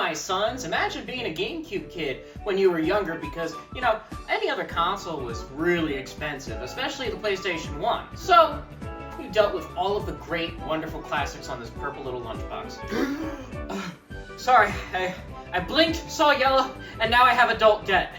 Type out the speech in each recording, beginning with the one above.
my sons, imagine being a GameCube kid when you were younger because, you know, any other console was really expensive, especially the PlayStation 1. So, we dealt with all of the great, wonderful classics on this purple little lunchbox. Sorry, I blinked, saw yellow, and now I have adult debt.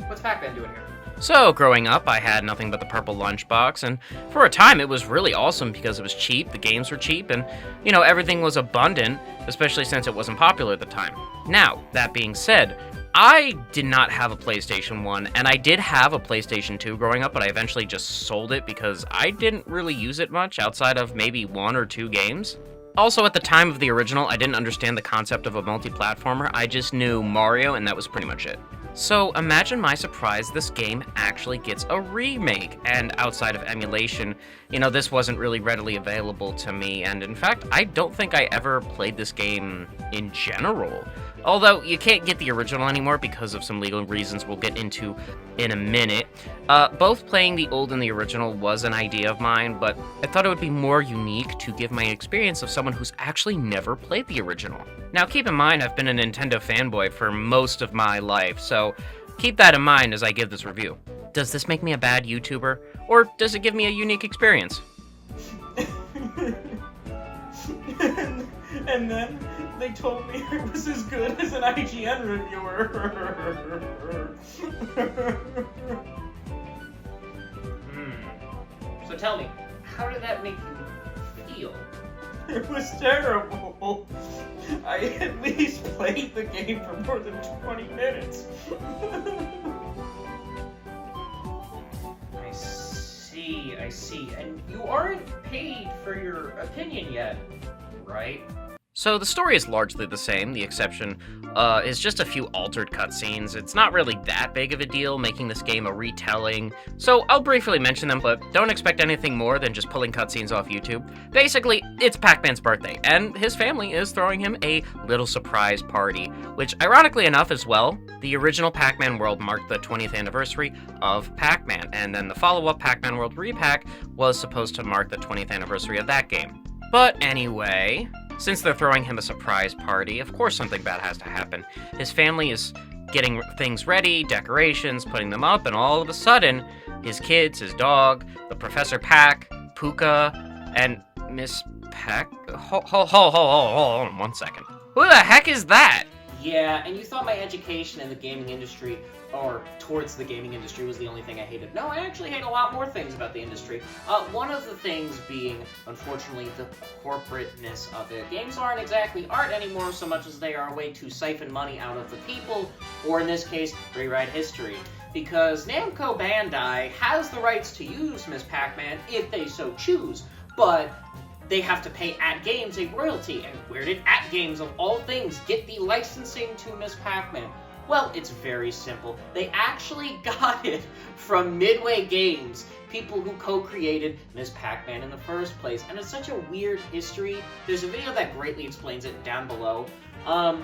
What's Pac-Man doing here? So, growing up, I had nothing but the purple lunchbox, and for a time it was really awesome because it was cheap, the games were cheap, and, you know, everything was abundant, especially since it wasn't popular at the time. Now, that being said, I did not have a PlayStation 1, and I did have a PlayStation 2 growing up, but I eventually just sold it because I didn't really use it much outside of maybe 1 or 2 games. Also, at the time of the original, I didn't understand the concept of a multi-platformer, I just knew Mario, and that was pretty much it. So imagine my surprise this game actually gets a remake, and outside of emulation, you know, this wasn't really readily available to me, and in fact, I don't think I ever played this game in general. Although, you can't get the original anymore because of some legal reasons we'll get into in a minute. Both playing the old and the original was an idea of mine, but I thought it would be more unique to give my experience of someone who's actually never played the original. Now, keep in mind, I've been a Nintendo fanboy for most of my life, so keep that in mind as I give this review. Does this make me a bad YouTuber, or does it give me a unique experience? And then they told me it was as good as an IGN reviewer. So tell me, how did that make you feel? It was terrible. I at least played the game for more than 20 minutes. I see. And you aren't paid for your opinion yet, right? So the story is largely the same, the exception is just a few altered cutscenes. It's not really that big of a deal making this game a retelling, so I'll briefly mention them, but don't expect anything more than just pulling cutscenes off YouTube. Basically, it's Pac-Man's birthday, and his family is throwing him a little surprise party, which ironically enough as well, the original Pac-Man World marked the 20th anniversary of Pac-Man, and then the follow-up Pacmanworldrepac was supposed to mark the 20th anniversary of that game. But anyway, since they're throwing him a surprise party, of course something bad has to happen. His family is getting things ready, decorations, putting them up, and all of a sudden, his kids, his dog, the Professor Pac, Puka, and Miss Pac... Hold on 1 second. Who the heck is that? Yeah, and you thought my education in the gaming industry, or towards the gaming industry, was the only thing I hated. No, I actually hate a lot more things about the industry. One of the things being, unfortunately, the corporateness of it. Games aren't exactly art anymore so much as they are a way to siphon money out of the people, or in this case, rewrite history. Because Namco Bandai has the rights to use Ms. Pac-Man if they so choose, but they have to pay AtGames a royalty, and where did AtGames, of all things, get the licensing to Ms. Pac-Man? Well, it's very simple. They actually got it from Midway Games, people who co-created Ms. Pac-Man in the first place, and it's such a weird history. There's a video that greatly explains it down below. I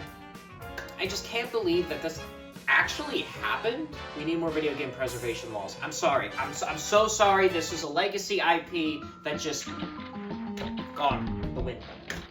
just can't believe that this actually happened. We need more video game preservation laws. I'm sorry. I'm so sorry. This is a legacy IP that just... gone the wind.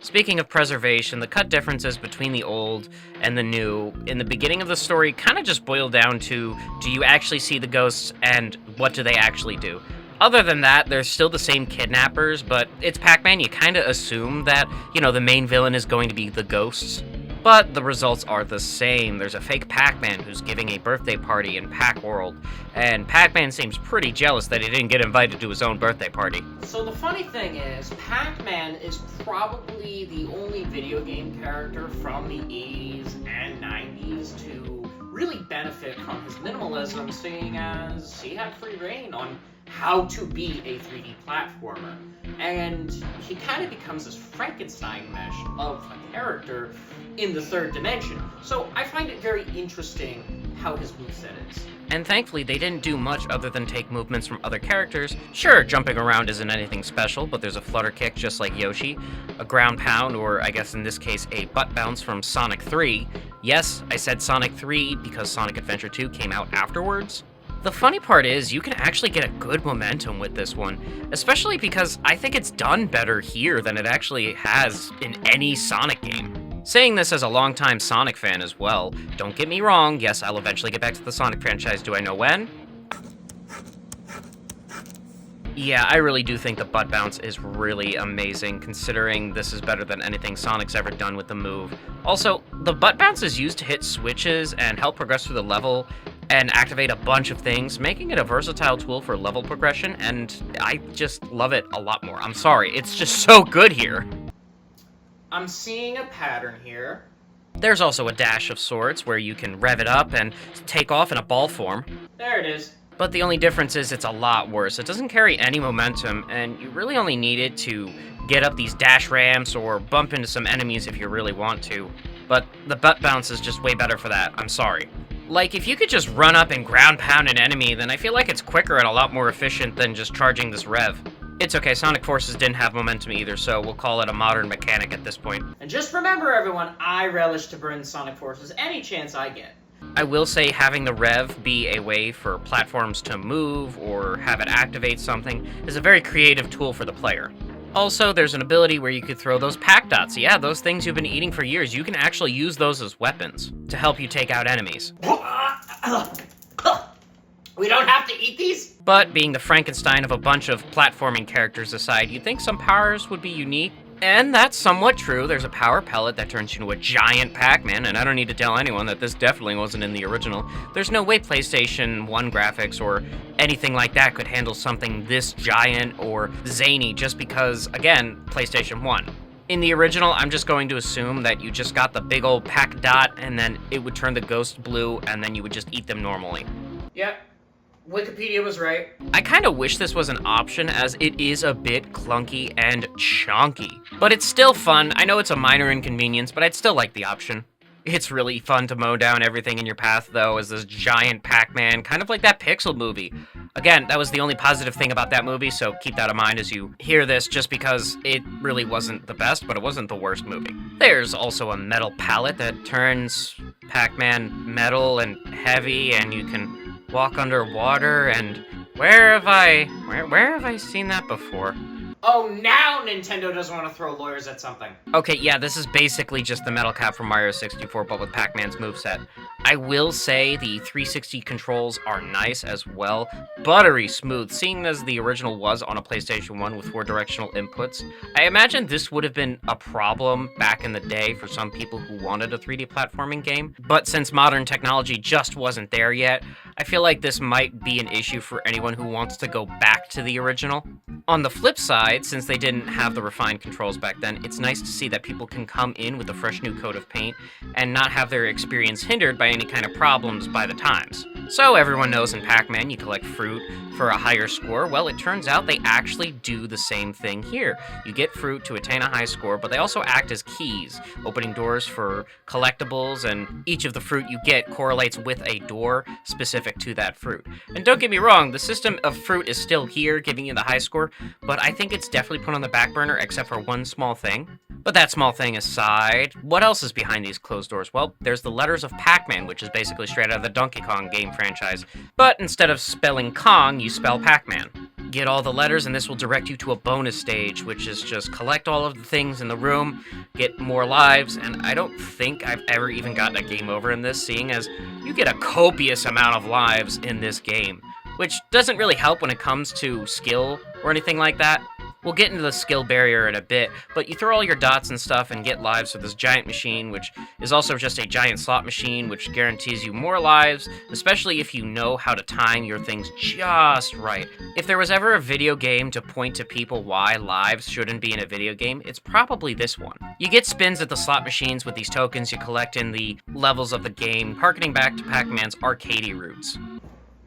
Speaking of preservation, the cut differences between the old and the new in the beginning of the story kind of just boil down to, do you actually see the ghosts and what do they actually do? Other than that, they're still the same kidnappers, but it's Pac-Man, you kind of assume that, you know, the main villain is going to be the ghosts. But the results are the same. There's a fake Pac-Man who's giving a birthday party in Pac-World, and Pac-Man seems pretty jealous that he didn't get invited to his own birthday party. So the funny thing is, Pac-Man is probably the only video game character from the 80s and 90s to really benefit from his minimalism, seeing as he had free reign on how to be a 3D platformer. And he kind of becomes this Frankenstein mesh of a character in the third dimension. So I find it very interesting how his moveset is. And thankfully, they didn't do much other than take movements from other characters. Sure, jumping around isn't anything special, but there's a flutter kick just like Yoshi, a ground pound, or I guess in this case, a butt bounce from Sonic 3. Yes, I said Sonic 3 because Sonic Adventure 2 came out afterwards. The funny part is, you can actually get a good momentum with this one, especially because I think it's done better here than it actually has in any Sonic game. Saying this as a longtime Sonic fan as well. Don't get me wrong, yes, I'll eventually get back to the Sonic franchise. Do I know when? Yeah, I really do think the butt bounce is really amazing, considering this is better than anything Sonic's ever done with the move. Also, the butt bounce is used to hit switches and help progress through the level and activate a bunch of things, making it a versatile tool for level progression, and I just love it a lot more. I'm sorry, it's just so good here. I'm seeing a pattern here. There's also a dash of sorts where you can rev it up and take off in a ball form. There it is. But the only difference is it's a lot worse. It doesn't carry any momentum, and you really only need it to get up these dash ramps or bump into some enemies if you really want to. But the butt bounce is just way better for that, I'm sorry. Like, if you could just run up and ground pound an enemy, then I feel like it's quicker and a lot more efficient than just charging this rev. It's okay, Sonic Forces didn't have momentum either, so we'll call it a modern mechanic at this point. And just remember, everyone, I relish to burn Sonic Forces any chance I get. I will say having the rev be a way for platforms to move or have it activate something is a very creative tool for the player. Also, there's an ability where you could throw those pack dots. Yeah, those things you've been eating for years, you can actually use those as weapons to help you take out enemies. We don't have to eat these? But being the Frankenstein of a bunch of platforming characters aside, you'd think some powers would be unique. And that's somewhat true. There's a power pellet that turns you into a giant Pac-Man, and I don't need to tell anyone that this definitely wasn't in the original. There's no way PlayStation 1 graphics or anything like that could handle something this giant or zany just because, again, PlayStation 1. In the original, I'm just going to assume that you just got the big old Pac dot, and then it would turn the ghost blue, and then you would just eat them normally. Yep. Wikipedia was right. I kind of wish this was an option, as it is a bit clunky and chonky. But it's still fun. I know it's a minor inconvenience, but I'd still like the option. It's really fun to mow down everything in your path, though, as this giant Pac-Man, kind of like that Pixel movie. Again, that was the only positive thing about that movie, so keep that in mind as you hear this, just because it really wasn't the best, but it wasn't the worst movie. There's also a metal pallet that turns Pac-Man metal and heavy, and you can walk underwater, and where have I seen that before? Oh, now Nintendo doesn't want to throw lawyers at something. Okay, yeah, this is basically just the metal cap from Mario 64, but with Pac-Man's moveset. I will say the 360 controls are nice as well. Buttery smooth, seeing as the original was on a PlayStation 1 with 4 directional inputs. I imagine this would have been a problem back in the day for some people who wanted a 3D platforming game, but since modern technology just wasn't there yet, I feel like this might be an issue for anyone who wants to go back to the original. On the flip side, since they didn't have the refined controls back then, it's nice to see that people can come in with a fresh new coat of paint and not have their experience hindered by any kind of problems by the times. So everyone knows in Pac-Man you collect fruit for a higher score. Well, it turns out they actually do the same thing here. You get fruit to attain a high score, but they also act as keys, opening doors for collectibles, and each of the fruit you get correlates with a door specific to that fruit. And don't get me wrong, the system of fruit is still here, giving you the high score, but I think it's definitely put on the back burner except for one small thing. But that small thing aside, what else is behind these closed doors? Well, there's the letters of Pac-Man, which is basically straight out of the Donkey Kong game franchise. But instead of spelling Kong, you spell Pac-Man. Get all the letters and this will direct you to a bonus stage, which is just collect all of the things in the room, get more lives, and I don't think I've ever even gotten a game over in this, seeing as you get a copious amount of lives in this game, which doesn't really help when it comes to skill or anything like that. We'll get into the skill barrier in a bit, but you throw all your dots and stuff and get lives with this giant machine, which is also just a giant slot machine, which guarantees you more lives, especially if you know how to time your things just right. If there was ever a video game to point to people why lives shouldn't be in a video game, it's probably this one. You get spins at the slot machines with these tokens you collect in the levels of the game, harkening back to Pac-Man's arcadey roots.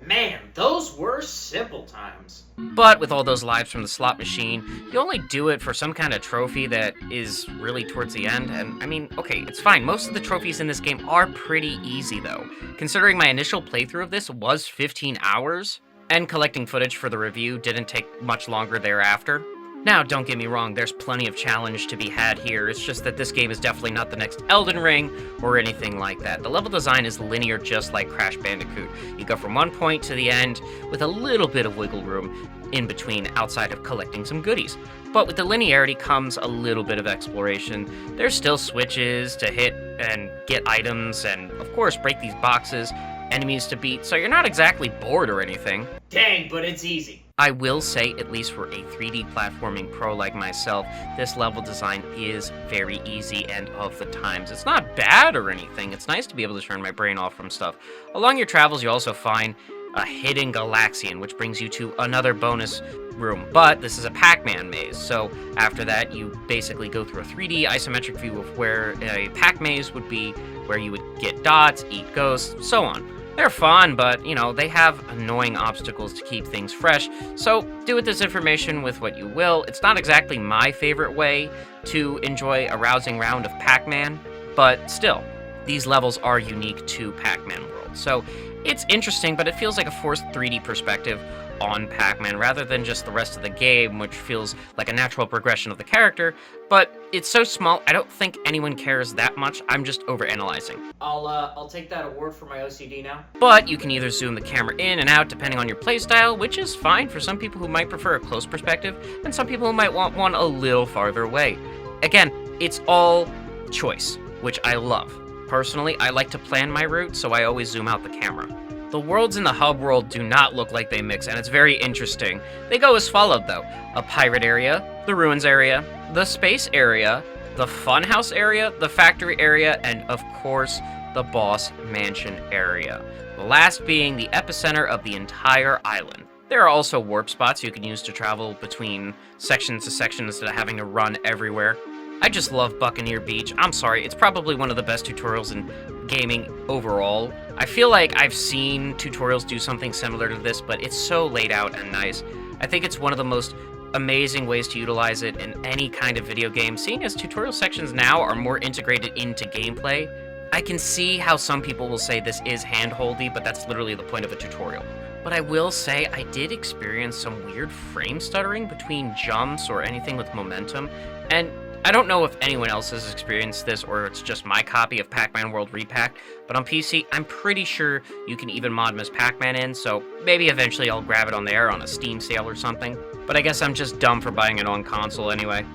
Man, those were simple times. But with all those lives from the slot machine, you only do it for some kind of trophy that is really towards the end, and I mean, okay, it's fine. Most of the trophies in this game are pretty easy though, considering my initial playthrough of this was 15 hours, and collecting footage for the review didn't take much longer thereafter. Now, don't get me wrong, there's plenty of challenge to be had here. It's just that this game is definitely not the next Elden Ring or anything like that. The level design is linear, just like Crash Bandicoot. You go from one point to the end with a little bit of wiggle room in between outside of collecting some goodies. But with the linearity comes a little bit of exploration. There's still switches to hit and get items and, of course, break these boxes, enemies to beat, so you're not exactly bored or anything. Dang, but it's easy. I will say, at least for a 3D platforming pro like myself, this level design is very easy and of the times. It's not bad or anything. It's nice to be able to turn my brain off from stuff. Along your travels, you also find a hidden Galaxian, which brings you to another bonus room, but this is a Pac-Man maze. So after that, you basically go through a 3D isometric view of where a Pac maze would be, where you would get dots, eat ghosts, so on. They're fun, but, you know, they have annoying obstacles to keep things fresh, so do with this information with what you will. It's not exactly my favorite way to enjoy a rousing round of Pac-Man, but still, these levels are unique to Pac-Man World. So it's interesting, but it feels like a forced 3D perspective on Pac-Man rather than just the rest of the game, which feels like a natural progression of the character, but it's so small, I don't think anyone cares that much. I'm just overanalyzing. I'll take that award for my OCD now. But you can either zoom the camera in and out depending on your playstyle, which is fine for some people who might prefer a close perspective, and some people who might want one a little farther away. Again, it's all choice, which I love. Personally, I like to plan my route, so I always zoom out the camera. The worlds in the hub world do not look like they mix, and it's very interesting. They go as followed, though. A pirate area, the ruins area, the space area, the funhouse area, the factory area, and of course, the boss mansion area. The last being the epicenter of the entire island. There are also warp spots you can use to travel between section to section instead of having to run everywhere. I just love Buccaneer Beach. I'm sorry, it's probably one of the best tutorials in gaming overall. I feel like I've seen tutorials do something similar to this, but it's so laid out and nice. I think it's one of the most amazing ways to utilize it in any kind of video game, seeing as tutorial sections now are more integrated into gameplay. I can see how some people will say this is hand-holdy, but that's literally the point of a tutorial. But I will say I did experience some weird frame stuttering between jumps or anything with momentum, and I don't know if anyone else has experienced this or it's just my copy of pacmanworldrepac, but on PC, I'm pretty sure you can even mod Ms. Pac-Man in, so maybe eventually I'll grab it on there on a Steam sale or something. But I guess I'm just dumb for buying it on console anyway.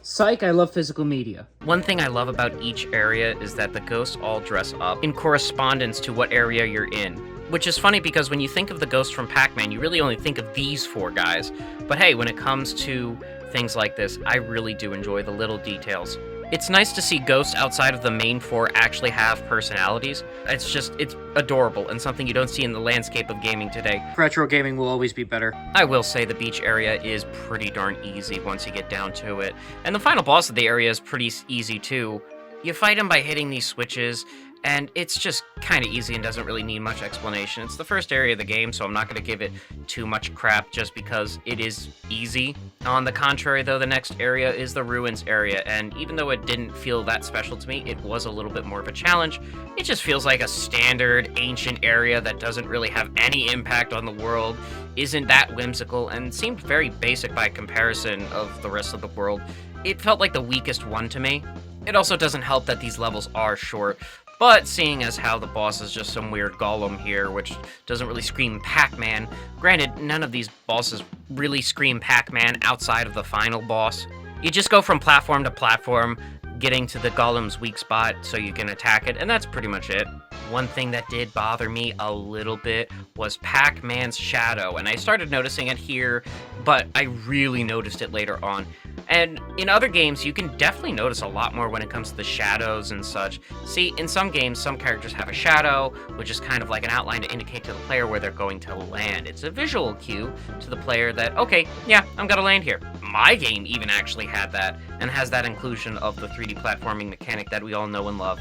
Psych, I love physical media. One thing I love about each area is that the ghosts all dress up in correspondence to what area you're in. Which is funny because when you think of the ghosts from Pac-Man, you really only think of these four guys. But hey, when it comes to things like this, I really do enjoy the little details. It's nice to see ghosts outside of the main four actually have personalities. It's adorable and something you don't see in the landscape of gaming today. Retro gaming will always be better. I will say the beach area is pretty darn easy once you get down to it. And the final boss of the area is pretty easy too. You fight him by hitting these switches, and it's just kind of easy and doesn't really need much explanation. It's the first area of the game, so I'm not going to give it too much crap just because it is easy. On the contrary, though, the next area is the ruins area, and even though it didn't feel that special to me, it was a little bit more of a challenge. It just feels like a standard ancient area that doesn't really have any impact on the world, isn't that whimsical, and seemed very basic by comparison of the rest of the world. It felt like the weakest one to me. It also doesn't help that these levels are short, but seeing as how the boss is just some weird golem here, which doesn't really scream Pac-Man, granted, none of these bosses really scream Pac-Man outside of the final boss. You just go from platform to platform, getting to the golem's weak spot so you can attack it, and that's pretty much it. One thing that did bother me a little bit was Pac-Man's shadow, and I started noticing it here, but I really noticed it later on. And in other games, you can definitely notice a lot more when it comes to the shadows and such. See, in some games, some characters have a shadow, which is kind of like an outline to indicate to the player where they're going to land. It's a visual cue to the player that, okay, yeah, I'm gonna land here. My game even actually had that, and has that inclusion of the 3D platforming mechanic that we all know and love.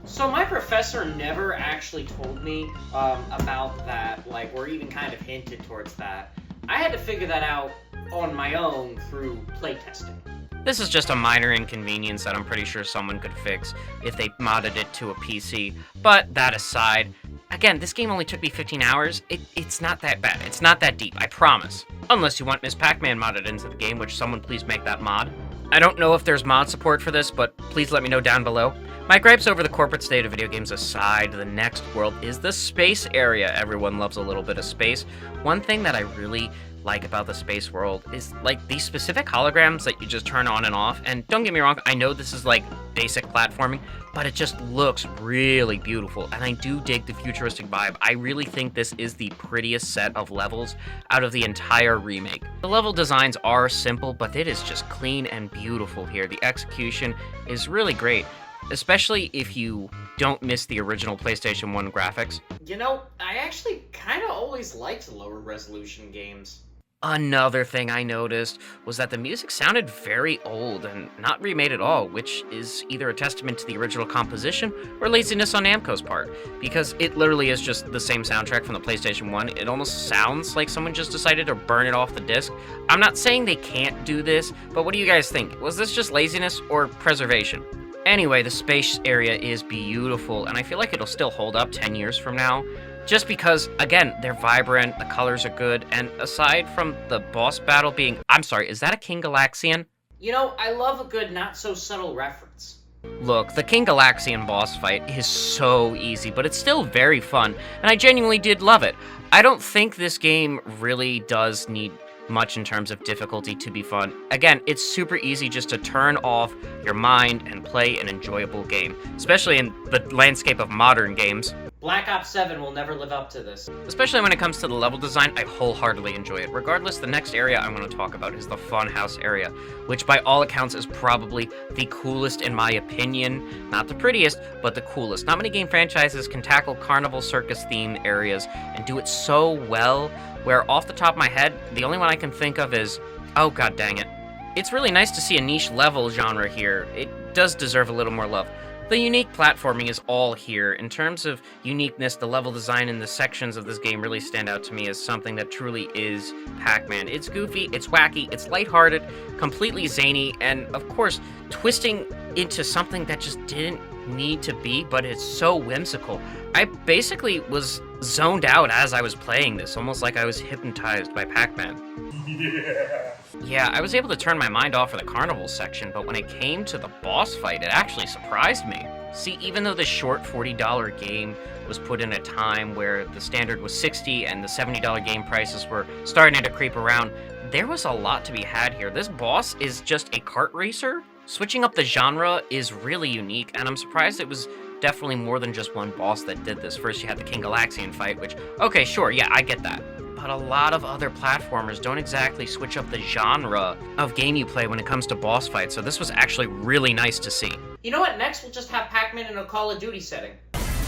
So my professor never actually told me about that, or even kind of hinted towards that. I had to figure that out on my own through playtesting. This is just a minor inconvenience that I'm pretty sure someone could fix if they modded it to a PC. But that aside, I Again, this game only took me 15 hours. It's not that bad. It's not that deep, I promise. Unless you want Miss Pac-Man modded into the game, which someone please make that mod. I don't know if there's mod support for this, but please let me know down below. My gripes over the corporate state of video games aside, the next world is the space area. Everyone loves a little bit of space. One thing that I really like about the space world is like these specific holograms that you just turn on and off. And don't get me wrong, I know this is like basic platforming, but it just looks really beautiful, and I do dig the futuristic vibe. I really think this is the prettiest set of levels out of the entire remake. The level designs are simple, but it is just clean and beautiful here. The execution is really great, especially if you don't miss the original PlayStation 1 graphics. You know, I actually kind of always liked lower resolution games. Another thing I noticed was that the music sounded very old and not remade at all, which is either a testament to the original composition or laziness on Namco's part, because it literally is just the same soundtrack from the PlayStation 1. It almost sounds like someone just decided to burn it off the disc. I'm not saying they can't do this, but what do you guys think? Was this just laziness or preservation? Anyway, the space area is beautiful, and I feel like it'll still hold up 10 years from now. Just because, again, they're vibrant, the colors are good, and aside from the boss battle being... I'm sorry, is that a King Galaxian? You know, I love a good not-so-subtle reference. Look, the King Galaxian boss fight is so easy, but it's still very fun, and I genuinely did love it. I don't think this game really does need much in terms of difficulty to be fun. Again, it's super easy just to turn off your mind and play an enjoyable game, especially in the landscape of modern games. Black Ops 7 will never live up to this. Especially when it comes to the level design, I wholeheartedly enjoy it. Regardless, the next area I want to talk about is the Funhouse area, which by all accounts is probably the coolest in my opinion. Not the prettiest, but the coolest. Not many game franchises can tackle carnival circus themed areas and do it so well, where off the top of my head, the only one I can think of is, oh god dang it. It's really nice to see a niche level genre here. It does deserve a little more love. The unique platforming is all here. In terms of uniqueness, the level design and the sections of this game really stand out to me as something that truly is Pac-Man. It's goofy, it's wacky, it's lighthearted, completely zany, and of course, twisting into something that just didn't need to be, but it's so whimsical. I basically was zoned out as I was playing this, almost like I was hypnotized by Pac-Man. Yeah, I was able to turn my mind off for the carnival section, but when it came to the boss fight, it actually surprised me. See, even though this short $40 game was put in a time where the standard was $60 and the $70 game prices were starting to creep around, there was a lot to be had here. This boss is just a kart racer. Switching up the genre is really unique, and I'm surprised it was definitely more than just one boss that did this. First you had the King Galaxian fight, which, okay, sure, yeah, I get that. But a lot of other platformers don't exactly switch up the genre of game you play when it comes to boss fights, so this was actually really nice to see. You know what? Next we'll just have Pac-Man in a Call of Duty setting.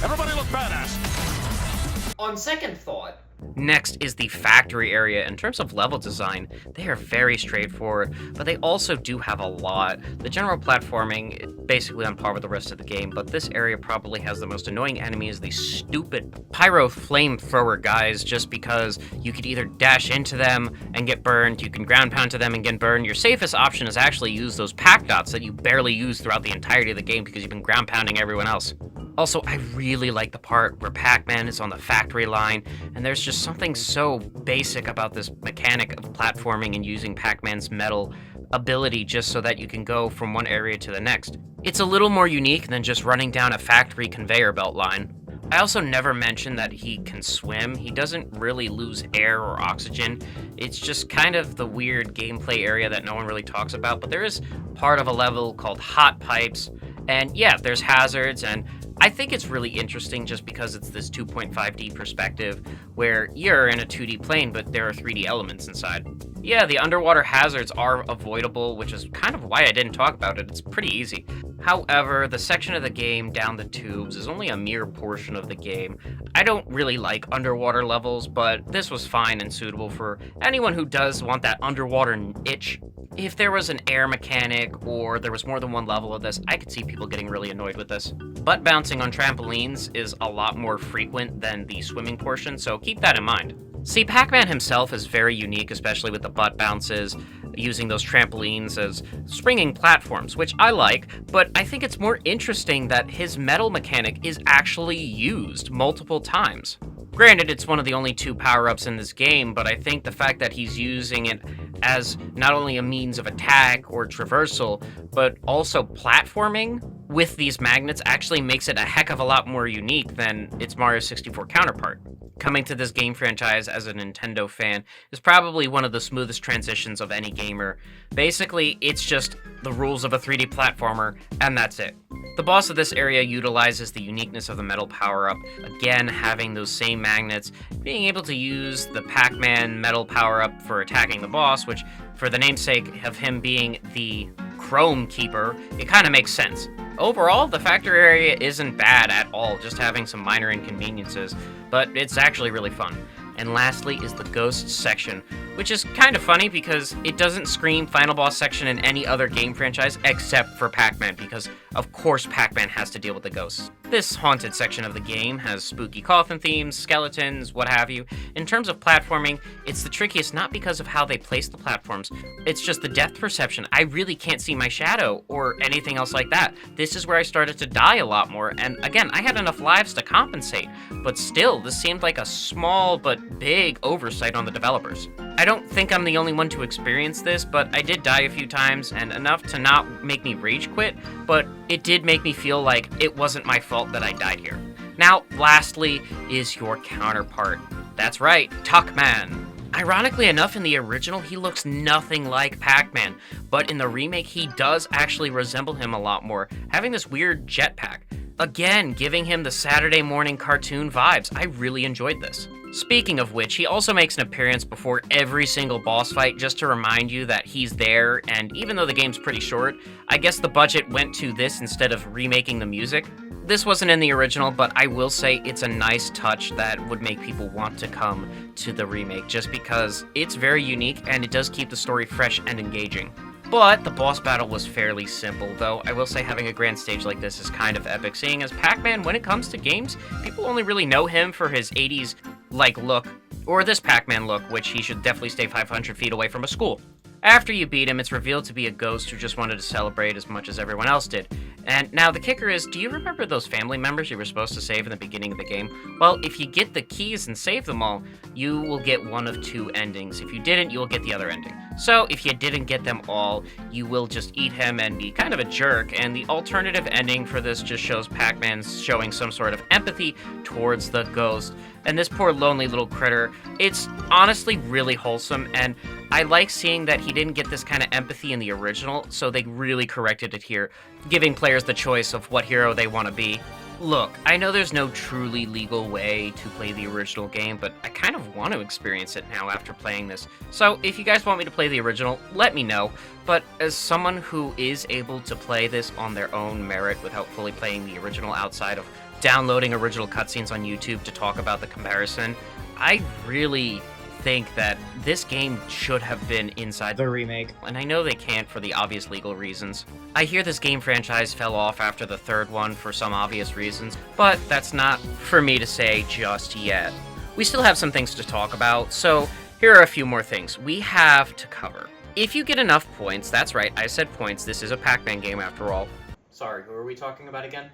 Everybody look badass! On second thought... Next is the factory area. In terms of level design, they are very straightforward, but they also do have a lot. The general platforming is basically on par with the rest of the game, but this area probably has the most annoying enemies, these stupid pyro flamethrower guys, just because you could either dash into them and get burned, you can ground pound to them and get burned. Your safest option is actually use those pack dots that you barely use throughout the entirety of the game because you've been ground pounding everyone else. Also, I really like the part where Pac-Man is on the factory line, and there's just something so basic about this mechanic of platforming and using Pac-Man's metal ability just so that you can go from one area to the next. It's a little more unique than just running down a factory conveyor belt line. I also never mentioned that he can swim. He doesn't really lose air or oxygen. It's just kind of the weird gameplay area that no one really talks about, but there is part of a level called Hot Pipes, and yeah, there's hazards, and I think it's really interesting just because it's this 2.5D perspective where you're in a 2D plane, but there are 3D elements inside. Yeah, the underwater hazards are avoidable, which is kind of why I didn't talk about it. It's pretty easy. However, the section of the game down the tubes is only a mere portion of the game. I don't really like underwater levels, but this was fine and suitable for anyone who does want that underwater itch. If there was an air mechanic or there was more than one level of this, I could see people getting really annoyed with this. Butt bouncing on trampolines is a lot more frequent than the swimming portion, so keep that in mind. See, Pac-Man himself is very unique, especially with the butt bounces. using those trampolines as springing platforms, which I like, but I think it's more interesting that his metal mechanic is actually used multiple times. Granted, it's one of the only 2 power-ups in this game, but I think the fact that he's using it as not only a means of attack or traversal, but also platforming with these magnets actually makes it a heck of a lot more unique than its Mario 64 counterpart. Coming to this game franchise as a Nintendo fan is probably one of the smoothest transitions of any gamer. Basically, it's just the rules of a 3D platformer, and that's it. The boss of this area utilizes the uniqueness of the metal power-up, again having those same magnets, being able to use the Pac-Man metal power-up for attacking the boss, which, for the namesake of him being the Chrome Keeper, it kind of makes sense. Overall, the factory area isn't bad at all, just having some minor inconveniences, but it's actually really fun. And lastly is the Ghosts section, which is kind of funny because it doesn't scream Final Boss section in any other game franchise except for Pac-Man, because of course Pac-Man has to deal with the ghosts. This haunted section of the game has spooky coffin themes, skeletons, what have you. In terms of platforming, it's the trickiest not because of how they place the platforms, it's just the depth perception. I really can't see my shadow or anything else like that. This is where I started to die a lot more, and again, I had enough lives to compensate, but still, this seemed like a small but big oversight on the developers. I don't think I'm the only one to experience this, but I did die a few times, and enough to not make me rage quit, but it did make me feel like it wasn't my fault that I died here. Now, lastly, is your counterpart. That's right, Tuckman. Ironically enough, in the original, he looks nothing like Pac-Man, but in the remake, he does actually resemble him a lot more, having this weird jetpack. Again, giving him the Saturday morning cartoon vibes. I really enjoyed this. Speaking of which, he also makes an appearance before every single boss fight just to remind you that he's there, and even though the game's pretty short, I guess the budget went to this instead of remaking the music. This wasn't in the original, but I will say it's a nice touch that would make people want to come to the remake, just because it's very unique and it does keep the story fresh and engaging. But the boss battle was fairly simple, though I will say having a grand stage like this is kind of epic, seeing as Pac-Man, when it comes to games, people only really know him for his 80s-like look, or this Pac-Man look, which he should definitely stay 500 feet away from a school. After you beat him, it's revealed to be a ghost who just wanted to celebrate as much as everyone else did. And now the kicker is, do you remember those family members you were supposed to save in the beginning of the game? Well, if you get the keys and save them all, you will get one of 2 endings. If you didn't, you will get the other ending. So if you didn't get them all, you will just eat him and be kind of a jerk, and the alternative ending for this just shows Pac-Man showing some sort of empathy towards the ghost. And this poor lonely little critter, it's honestly really wholesome, and I like seeing that he didn't get this kind of empathy in the original, so they really corrected it here, giving players the choice of what hero they want to be. Look, I know there's no truly legal way to play the original game, but I kind of want to experience it now after playing this. So if you guys want me to play the original, let me know. But as someone who is able to play this on their own merit without fully playing the original outside of downloading original cutscenes on YouTube to talk about the comparison, I really think that this game should have been inside the remake, and I know they can't for the obvious legal reasons. I hear this game franchise fell off after the 3rd one for some obvious reasons, but that's not for me to say just yet. We still have some things to talk about, so here are a few more things we have to cover. If you get enough points, that's right, I said points, this is a Pac-Man game after all. Sorry, who are we talking about again?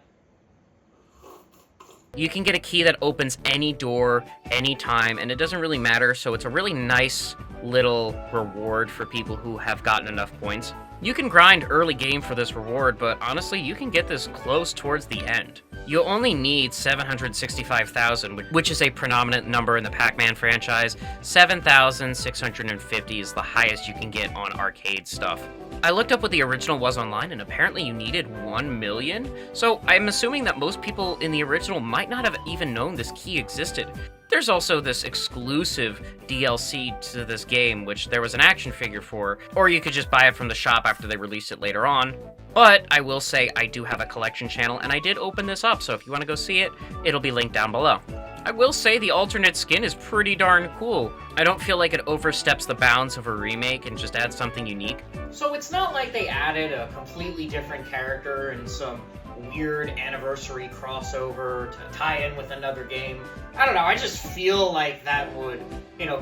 You can get a key that opens any door, anytime, and it doesn't really matter, so it's a really nice little reward for people who have gotten enough points. You can grind early game for this reward, but honestly, you can get this close towards the end. You'll only need 765,000, which is a predominant number in the Pac-Man franchise. 7,650 is the highest you can get on arcade stuff. I looked up what the original was online, and apparently you needed 1 million, so I'm assuming that most people in the original might not have even known this key existed. There's also this exclusive DLC to this game, which there was an action figure for, or you could just buy it from the shop after they released it later on. But I will say I do have a collection channel, and I did open this up, so if you want to go see it, it'll be linked down below. I will say the alternate skin is pretty darn cool. I don't feel like it oversteps the bounds of a remake and just adds something unique. So it's not like they added a completely different character and some weird anniversary crossover to tie in with another game. I don't know, I just feel like that would,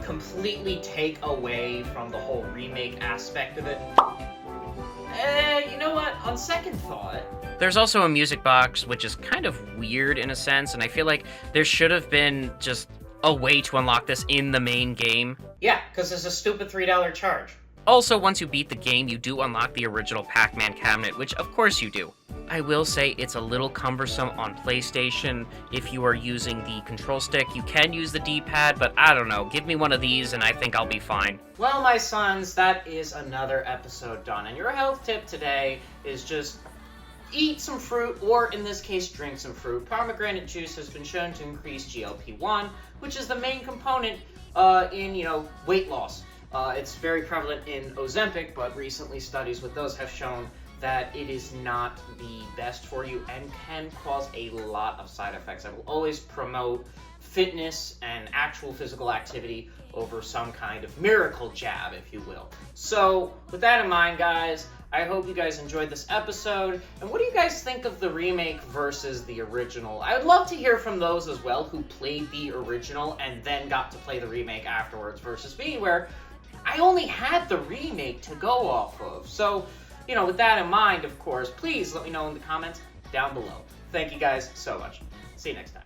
completely take away from the whole remake aspect of it. You know what? On second thought... There's also a music box, which is kind of weird in a sense, and I feel like there should have been just a way to unlock this in the main game. Yeah, because there's a stupid $3 charge. Also, once you beat the game, you do unlock the original Pac-Man cabinet, which of course you do. I will say it's a little cumbersome on PlayStation. If you are using the control stick, you can use the D-pad, but I don't know, give me one of these and I think I'll be fine. Well, my sons, that is another episode done, and your health tip today is just eat some fruit, or in this case, drink some fruit. Pomegranate juice has been shown to increase GLP-1, which is the main component in, weight loss. It's very prevalent in Ozempic, but recently studies with those have shown that it is not the best for you and can cause a lot of side effects. I will always promote fitness and actual physical activity over some kind of miracle jab, if you will. So, with that in mind, guys, I hope you guys enjoyed this episode. And what do you guys think of the remake versus the original? I would love to hear from those as well who played the original and then got to play the remake afterwards, versus me, where I only had the remake to go off of. So, with that in mind, of course, please let me know in the comments down below. Thank you guys so much. See you next time.